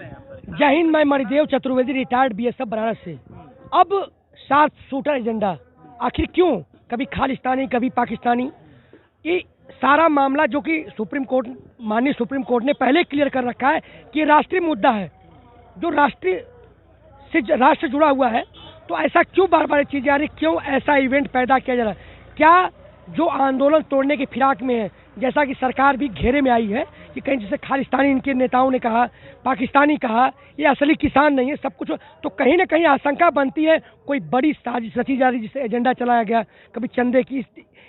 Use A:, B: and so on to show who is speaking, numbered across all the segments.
A: सकते हैं आप?
B: जय हिंद, मैं मणिदेव चतुर्वेदी, रिटायर्ड बीएसएफ बनारस से। अब 7 शूटर एजेंडा, आखिर क्यों? कभी खालिस्तानी, कभी पाकिस्तानी। ये सारा मामला जो कि माननीय सुप्रीम कोर्ट ने पहले क्लियर कर रखा है कि राष्ट्रीय मुद्दा है, जो राष्ट्र जुड़ा हुआ है। तो ऐसा क्यों बार बार चीजें आ रही, क्यों ऐसा इवेंट पैदा किया जा रहा है? क्या जो आंदोलन तोड़ने की फिराक में है, जैसा कि सरकार भी घेरे में आई है कि कहीं जैसे खालिस्तानी इनके नेताओं ने कहा, पाकिस्तानी कहा, ये असली किसान नहीं है, सब कुछ। तो कहीं ना कहीं आशंका बनती है कोई बड़ी साजिश रची जा रही, जिससे एजेंडा चलाया गया, कभी चंदे की,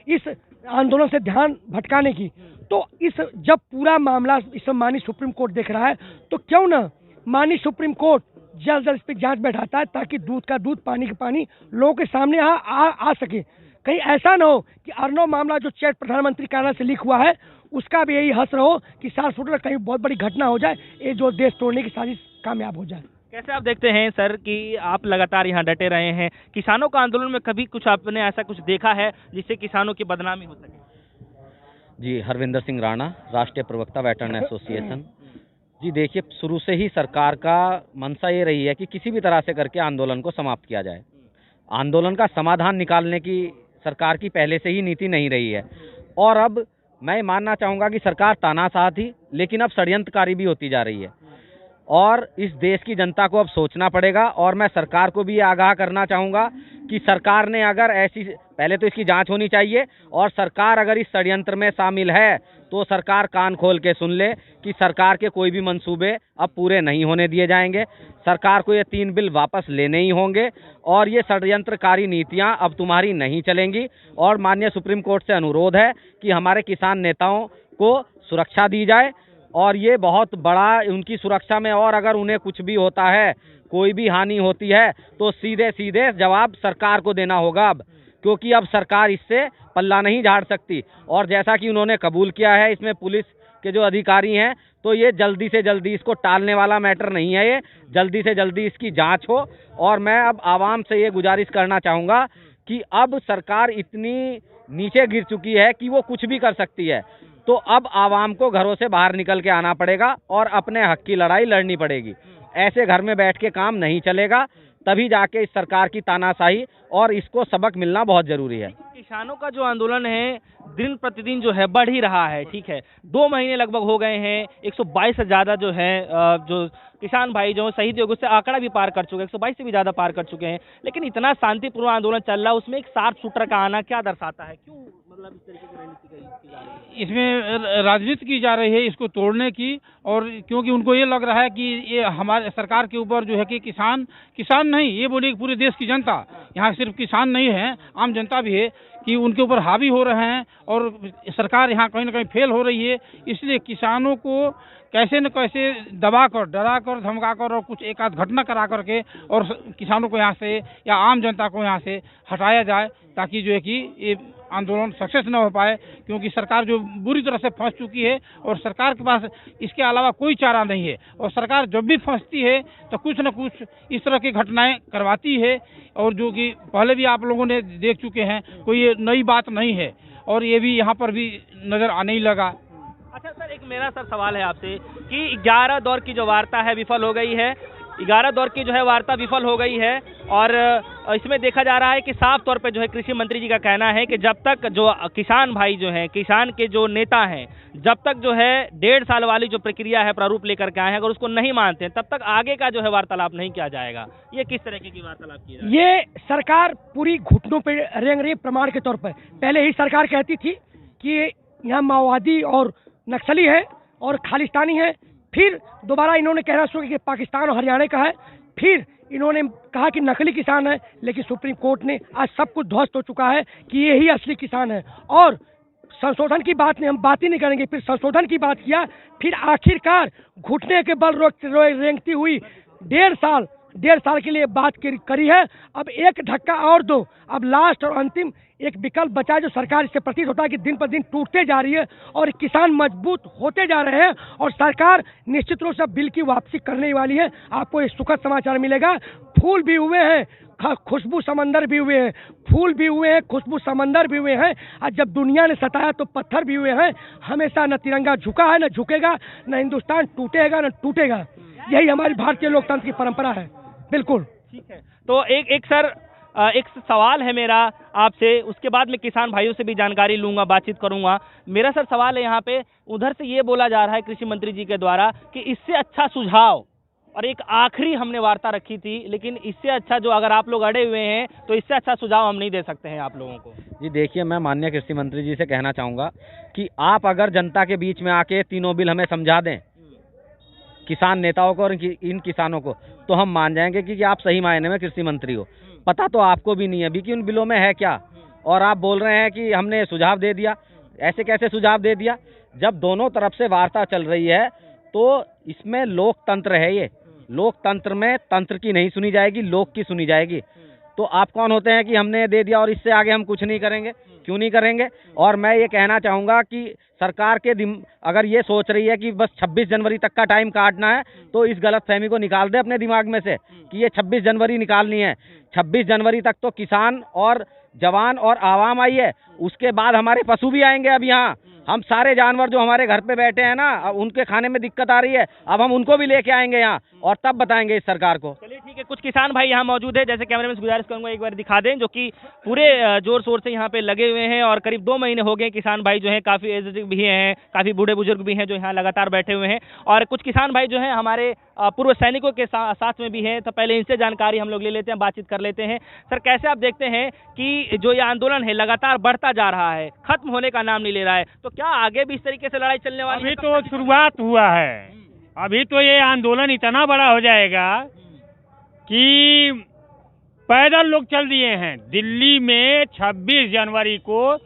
B: इस आंदोलन से ध्यान भटकाने की। तो जब पूरा मामला इस माननीय सुप्रीम कोर्ट देख रहा है, तो क्यों ना माननीय सुप्रीम कोर्ट जल्द इस पर जांच बैठाता है, ताकि दूध का दूध, पानी का पानी लोगों के सामने आ सके। कहीं ऐसा ना हो कि अर्नव मामला जो चैट प्रधानमंत्री कार्यालय से लीक हुआ है, उसका भी यही हश्र हो कि 7 फुट कहीं बहुत बड़ी घटना हो जाए, ये जो देश तोड़ने की साजिश कामयाब हो जाए।
A: कैसे आप देखते हैं सर कि आप लगातार यहाँ डटे रहे हैं, किसानों का आंदोलन में कभी कुछ आपने ऐसा कुछ देखा है जिससे किसानों की बदनामी हो सके?
C: जी, हरविंदर सिंह राणा, राष्ट्रीय प्रवक्ता वेटरन एसोसिएशन। जी देखिए, शुरू से ही सरकार का मंशा ये रही है कि किसी भी तरह से करके आंदोलन को समाप्त किया जाए। आंदोलन का समाधान निकालने की सरकार की पहले से ही नीति नहीं रही है। और अब मैं मानना चाहूँगा कि सरकार तानाशाह थी, लेकिन अब षड्यंत्रकारी भी होती जा रही है। और इस देश की जनता को अब सोचना पड़ेगा। और मैं सरकार को भी आगाह करना चाहूँगा कि सरकार ने अगर ऐसी, पहले तो इसकी जांच होनी चाहिए, और सरकार अगर इस षड्यंत्र में शामिल है तो सरकार कान खोल के सुन ले कि सरकार के कोई भी मंसूबे अब पूरे नहीं होने दिए जाएंगे। सरकार को ये 3 बिल वापस लेने ही होंगे, और ये षड्यंत्रकारी नीतियां अब तुम्हारी नहीं चलेंगी। और माननीय सुप्रीम कोर्ट से अनुरोध है कि हमारे किसान नेताओं को सुरक्षा दी जाए, और ये बहुत बड़ा उनकी सुरक्षा में, और अगर उन्हें कुछ भी होता है, कोई भी हानि होती है, तो सीधे सीधे जवाब सरकार को देना होगा अब, क्योंकि अब सरकार इससे पल्ला नहीं झाड़ सकती। और जैसा कि उन्होंने कबूल किया है, इसमें पुलिस के जो अधिकारी हैं, तो ये जल्दी से जल्दी, इसको टालने वाला मैटर नहीं है, ये जल्दी से जल्दी इसकी जांच हो। और मैं अब आवाम से ये गुजारिश करना चाहूँगा कि अब सरकार इतनी नीचे गिर चुकी है कि वो कुछ भी कर सकती है। तो अब आवाम को घरों से बाहर निकल के आना पड़ेगा और अपने हक की लड़ाई लड़नी पड़ेगी। ऐसे घर में बैठ के काम नहीं चलेगा, तभी जाके इस सरकार की तानाशाही और इसको सबक मिलना बहुत जरूरी है।
A: किसानों का जो आंदोलन है दिन प्रतिदिन जो है बढ़ ही रहा है, ठीक है, 2 महीने लगभग हो गए हैं, 122 से ज़्यादा जो है जो किसान भाई जो शहीद हुए, उससे आंकड़ा भी पार कर चुके हैं, 122 से भी ज़्यादा पार कर चुके हैं। लेकिन इतना शांतिपूर्ण आंदोलन चल रहा है, उसमें एक 7 शूटर का आना क्या दर्शाता है? क्यों मतलब इस तरीके की रणनीति की जा रही है?
D: इसमें राजनीति की जा रही है इसको तोड़ने की। और क्योंकि उनको ये लग रहा है कि ये हमारे सरकार के ऊपर जो है कि किसान नहीं, ये बोलिए पूरे देश की जनता, यहाँ सिर्फ किसान नहीं है, आम जनता भी है, कि उनके ऊपर हावी हो रहे हैं और सरकार यहाँ कहीं ना कहीं फेल हो रही है। इसलिए किसानों को कैसे न कैसे दबाकर, डराकर, धमकाकर और कुछ एक आध घटना करा करके और किसानों को यहाँ से या आम जनता को यहाँ से हटाया जाए, ताकि जो है कि ये आंदोलन सक्सेस न हो पाए। क्योंकि सरकार जो बुरी तरह से फंस चुकी है और सरकार के पास इसके अलावा कोई चारा नहीं है। और सरकार जब भी फंसती है तो कुछ न कुछ इस तरह की घटनाएं करवाती है, और जो कि पहले भी आप लोगों ने देख चुके हैं, कोई ये नई बात नहीं है। और ये भी यहाँ पर भी नज़र आने ही लगा।
A: अच्छा सर, एक मेरा सर सवाल है आपसे कि 11 दौर की जो वार्ता है विफल हो गई है, 11 दौर की जो है वार्ता विफल हो गई है, और इसमें देखा जा रहा है कि साफ तौर पे जो है कृषि मंत्री जी का कहना है कि जब तक जो किसान भाई जो हैं, किसान के जो नेता हैं, जब तक जो है 1.5 साल वाली जो प्रक्रिया है प्रारूप लेकर के आए हैं, अगर उसको नहीं मानते हैं, तब तक आगे का जो है वार्तालाप नहीं किया जाएगा। ये किस तरीके की वार्तालाप की जाए?
B: ये सरकार पूरी घुटनों पे रेंग रही है प्रमाण के तौर पर। पहले ही सरकार कहती थी कि यहाँ माओवादी और नक्सली है और खालिस्तानी है, फिर दोबारा इन्होंने कहना शुरू किया कि पाकिस्तान और हरियाणा का है, फिर इन्होंने कहा कि नकली किसान है। लेकिन सुप्रीम कोर्ट ने आज सब कुछ ध्वस्त हो चुका है कि ये ही असली किसान है। और संशोधन की बात नहीं, हम बात ही नहीं करेंगे, फिर संशोधन की बात किया, फिर आखिरकार घुटने के बल रेंगती हुई 1.5 साल के लिए बात करी है। अब एक धक्का और दो, अब लास्ट और अंतिम एक विकल्प बचा है, जो सरकार इससे प्रतीत होता है कि दिन पर दिन टूटते जा रही है और किसान मजबूत होते जा रहे हैं, और सरकार निश्चित रूप से बिल की वापसी करने वाली है। आपको एक सुखद समाचार मिलेगा, फूल भी हुए हैं, खुशबू समंदर भी हुए हैं, फूल भी हुए हैं, खुशबू समंदर भी हुए हैं। और जब दुनिया ने सताया तो पत्थर भी हुए हैं। हमेशा न तिरंगा झुका है, न झुकेगा, न हिंदुस्तान टूटेगा, न टूटेगा। यही हमारी भारतीय लोकतंत्र की परंपरा है। बिल्कुल
A: ठीक है। तो एक सर एक सवाल है मेरा आपसे, उसके बाद मैं किसान भाइयों से भी जानकारी लूंगा, बातचीत करूंगा। मेरा सर सवाल है यहाँ पे, उधर से ये बोला जा रहा है कृषि मंत्री जी के द्वारा कि इससे अच्छा सुझाव, और एक आखिरी हमने वार्ता रखी थी, लेकिन इससे अच्छा जो अगर आप लोग अड़े हुए हैं तो इससे अच्छा सुझाव हम नहीं दे सकते हैं आप लोगों को।
C: जी देखिए, मैं माननीय कृषि मंत्री जी से कहना चाहूँगा कि आप अगर जनता के बीच में आके तीनों बिल हमें समझा दें, किसान नेताओं को और इन किसानों को, तो हम मान जाएंगे कि आप सही मायने में कृषि मंत्री हो। पता तो आपको भी नहीं है अभी कि उन बिलों में है क्या, और आप बोल रहे हैं कि हमने सुझाव दे दिया। ऐसे कैसे सुझाव दे दिया? जब दोनों तरफ से वार्ता चल रही है तो इसमें लोकतंत्र है। ये लोकतंत्र में तंत्र की नहीं सुनी जाएगी, लोक की सुनी जाएगी। तो आप कौन होते हैं कि हमने दे दिया और इससे आगे हम कुछ नहीं करेंगे? क्यों नहीं करेंगे? और मैं ये कहना चाहूँगा कि सरकार के अगर ये सोच रही है कि बस 26 जनवरी तक का टाइम काटना है, तो इस गलतफहमी को निकाल दे अपने दिमाग में से कि ये 26 जनवरी निकालनी है। 26 जनवरी तक तो किसान और जवान और आवाम आई है, उसके बाद हमारे पशु भी आएंगे। अब यहाँ हम सारे जानवर जो हमारे घर पे बैठे हैं ना, अब उनके खाने में दिक्कत आ रही है, अब हम उनको भी लेके आएंगे यहाँ और तब बताएंगे इस सरकार को।
A: चलिए ठीक है, कुछ किसान भाई यहाँ मौजूद है, जैसे कैमरे में गुजारिश करूंगा एक बार दिखा दें, जो कि पूरे जोर शोर से यहाँ पे लगे हुए हैं और करीब 2 महीने हो गए। किसान भाई जो हैं काफ़ी एज भी हैं, काफ़ी बूढ़े बुजुर्ग भी हैं जो यहाँ लगातार बैठे हुए हैं, और कुछ किसान भाई जो हैं हमारे पूर्व सैनिकों के साथ में भी हैं। तो पहले इनसे जानकारी हम लोग ले लेते हैं, बातचीत कर लेते हैं। सर, कैसे आप देखते हैं कि जो ये आंदोलन है लगातार बढ़ता जा रहा है, खत्म होने का नाम नहीं ले रहा है, तो क्या आगे भी इस तरीके से लड़ाई चलने वाली है?
E: अभी तो शुरुआत हुआ है, अभी तो ये आंदोलन इतना बड़ा हो जाएगा कि पैदल लोग चल दिए हैं। दिल्ली में 26 जनवरी को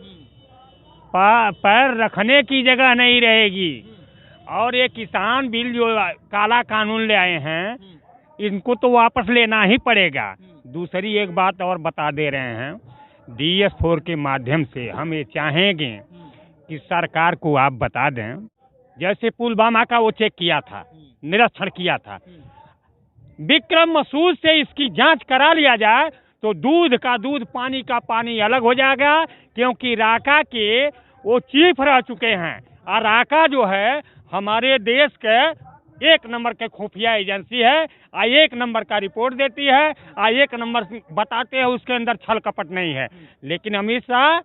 E: पैर रखने की जगह नहीं रहेगी। और ये किसान बिल जो काला कानून ले आए हैं, इनको तो वापस लेना ही पड़ेगा। दूसरी एक बात और बता दे रहे हैं, DS4 के माध्यम से हम ये चाहेंगे कि सरकार को आप बता दें, जैसे पुलवामा का वो चेक किया था, निरीक्षण किया था, विक्रम मसूद से इसकी जांच करा लिया जाए तो दूध का दूध, पानी का पानी अलग हो जाएगा। क्योंकि राका के वो चीफ रह चुके हैं, और राका जो है हमारे देश के 1 नंबर के खुफिया एजेंसी है, 1 नंबर का रिपोर्ट देती है, 1 नंबर बताते हैं, उसके अंदर छल कपट नहीं है। लेकिन अमित शाह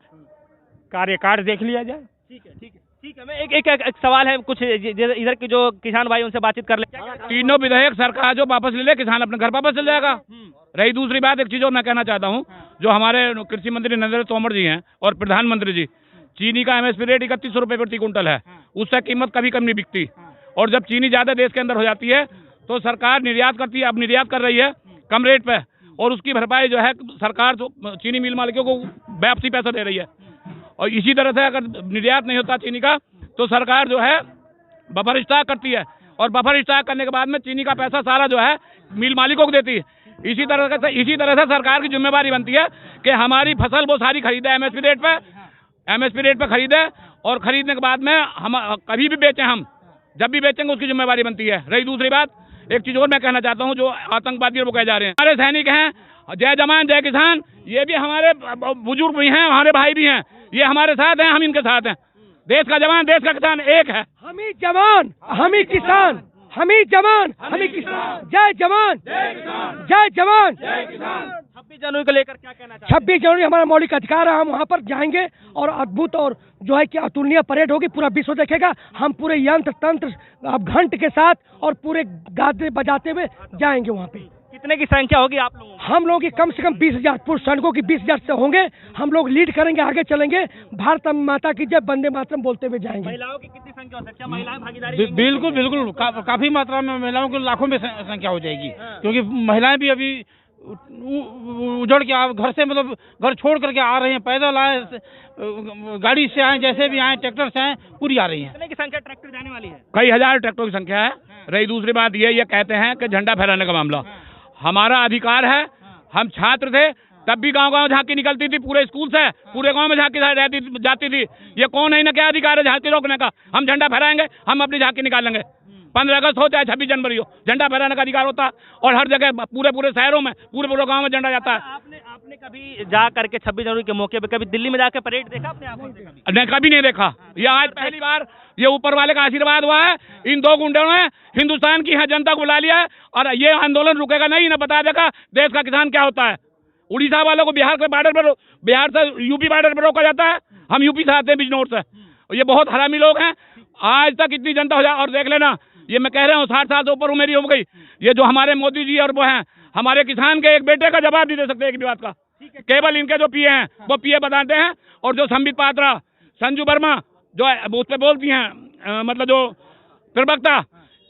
E: कार्यकाल देख लिया जाए।
A: ठीक है, ठीक है, ठीक है। मैं एक सवाल है, कुछ इधर के जो किसान भाई उनसे बातचीत कर ले।
D: तीनों विधेयक सरकार जो वापस ले ले, किसान अपने घर वापस चल जाएगा। रही दूसरी बात, एक चीज और मैं कहना चाहता हूँ, जो हमारे कृषि मंत्री नरेंद्र तोमर जी हैं और प्रधानमंत्री जी, चीनी का MSP रेट 3100 रुपये प्रति कुंटल है, उससे कीमत कभी कम नहीं बिकती। और जब चीनी ज्यादा देश के अंदर हो जाती है तो सरकार निर्यात करती है। अब निर्यात कर रही है कम रेट पे, और उसकी भरपाई जो है सरकार जो चीनी मिल मालिकों को वापसी पैसा दे रही है। और इसी तरह से अगर निर्यात नहीं होता चीनी का, तो सरकार जो है बफर स्टॉक करती है, और बफर स्टॉक करने के बाद में चीनी का पैसा सारा जो है मिल मालिकों को देती है। इसी तरह से सरकार की जिम्मेवारी बनती है कि हमारी फसल वो सारी खरीदे MSP रेट पे खरीदे, और खरीदने के बाद में हम कभी भी बेचें, हम जब भी बेचेंगे उसकी जिम्मेवारी बनती है। रही दूसरी बात, एक चीज और मैं कहना चाहता हूँ, जो आतंकवादी वो कह जा रहे हैं, हमारे सैनिक हैं, जय जवान जय किसान, ये भी हमारे बुजुर्ग भी हैं, हमारे भाई भी हैं, ये हमारे साथ हैं, हम इनके साथ हैं। देश का जवान, देश का किसान एक है।
B: हम ही जवान, हम ही किसान, हम ही जवान, हम ही किसान। जय जवान, जय जवान, जय किसान।
A: 26 जनवरी को लेकर क्या कहना चाहते हैं?
B: 26 जनवरी हमारा मौलिक अधिकार है, हम वहाँ पर जाएंगे और अद्भुत और जो है कि अतुलनीय परेड होगी, पूरा विश्व देखेगा। हम पूरे यंत्र तंत्र अब घंट के साथ और पूरे गाते बजाते हुए जाएंगे वहाँ पे।
A: कितने की संख्या होगी आप लोगों की?
B: हम लोगों की कम से कम 20,000 पुरुष सैनिकों की 20,000 से होंगे। हम लोग लीड करेंगे, आगे चलेंगे, भारत माता की जय, वंदे मातरम बोलते हुए जाएंगे।
A: महिलाओं की कितनी संख्या हो सकती है? महिलाएं भागीदारी
D: बिल्कुल बिल्कुल, काफी मात्रा में महिलाओं की लाखों में संख्या हो जाएगी। क्योंकि महिलाएं भी अभी उजड़ के घर से, मतलब घर छोड़ करके आ रही हैं, पैदल आए, गाड़ी से आए, जैसे भी आए, ट्रैक्टर से आए, पूरी आ रही हैं।
A: कितने की संख्या ट्रैक्टर जाने वाली है?
D: कई हजार ट्रैक्टरों की संख्या है। रही दूसरी बात, ये कहते हैं कि झंडा फहराने का मामला हमारा अधिकार है। हम छात्र थे तब भी गांव-गांव झांकी निकलती थी, पूरे स्कूल से पूरे गांव में झांकी जाती थी। ये कौन है, इन्हें क्या अधिकार है झांकी रोकने का? हम झंडा फहराएंगे, हम अपनी झांकी निकालेंगे। 15 अगस्त हो चाहे 26 जनवरी हो, झंडा फहराने का अधिकार होता है। और हर जगह पूरे शहरों में, पूरे गांव में झंडा जाता है।
A: आपने आपने कभी जा करके 26 जनवरी के मौके पे कभी दिल्ली में जाकर परेड देखा अपने आंखों से कभी?
D: नहीं, कभी नहीं देखा। ये आज पहली बार ये ऊपर वाले का आशीर्वाद हुआ है। इन दो गुंडों ने हिंदुस्तान की जनता को बुला लिया है और ये आंदोलन रुकेगा नहीं। इन्हें बता देगा देश का किसान क्या होता है। उड़ीसा वालों को बिहार के बॉर्डर पर, बिहार से यूपी बॉर्डर पर रोका जाता है। हम यूपी से आते हैं बिजनौर से। ये बहुत हरामी लोग हैं। आज तक इतनी जनता हो जाए और देख लेना, ये मैं कह रहा हूँ 60 साल से ऊपर मेरी हो गई। ये जो हमारे मोदी जी और वो हैं, हमारे किसान के एक बेटे का जवाब नहीं दे सकते एक भी बात का। केवल इनके जो पीए हैं वो पीए बताते हैं, और जो संबित पात्रा, संजू वर्मा जो उस पर बोलती हैं, मतलब जो प्रवक्ता,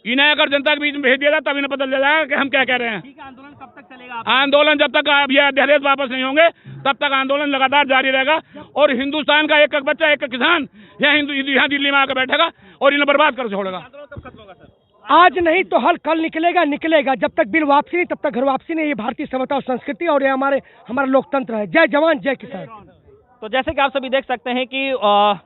D: इन्हें अगर जनता के बीच में भेज दिया जाए तब इन्हें पता चल जाएगा कि हम क्या कह रहे हैं।
A: आंदोलन कब तक चलेगा?
D: आंदोलन जब तक ये अध्यादेश वापस नहीं होंगे तब तक आंदोलन लगातार जारी रहेगा। और हिंदुस्तान का एक एक बच्चा, एक एक किसान यहाँ दिल्ली में आकर बैठेगा और इन्हें बर्बाद कर छोड़ेगा।
A: आंदोलन कब खत्म होगा सर?
B: आज नहीं तो कल निकलेगा। जब तक बिल वापसी नहीं तब तक घर वापसी नहीं। ये भारतीय सभ्यता और संस्कृति और ये हमारा लोकतंत्र है। जय जवान जय किसान।
A: तो जैसे कि आप सभी देख सकते हैं कि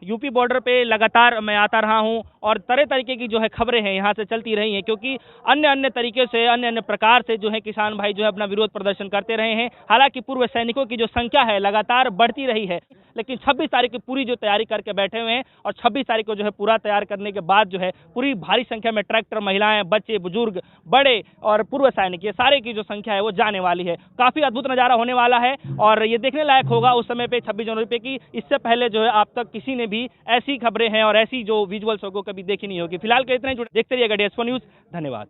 A: यूपी बॉर्डर पे लगातार मैं आता रहा हूं और तरह तरीके की जो है खबरें हैं यहाँ से चलती रही हैं, क्योंकि अन्य तरीके से, अन्य प्रकार से जो है किसान भाई जो है अपना विरोध प्रदर्शन करते रहे हैं। हालांकि पूर्व सैनिकों की जो संख्या है लगातार बढ़ती रही है, लेकिन 26 तारीख की पूरी जो तैयारी करके बैठे हुए हैं और 26 तारीख को जो है पूरा तैयार करने के बाद जो है पूरी भारी संख्या में ट्रैक्टर, महिलाएं, बच्चे, बुजुर्ग, बड़े और पूर्व सैनिक, ये सारे की जो संख्या है वो जाने वाली है। काफ़ी अद्भुत नज़ारा होने वाला है और ये देखने लायक होगा उस समय पे 26 जनवरी पे कि इससे पहले जो है आप तक किसी ने भी ऐसी खबरें हैं और ऐसी जो विजुअल्स को कभी देखी नहीं होगी। फिलहाल के इतना ही, देखते रहिएगा DS4 न्यूज़। धन्यवाद।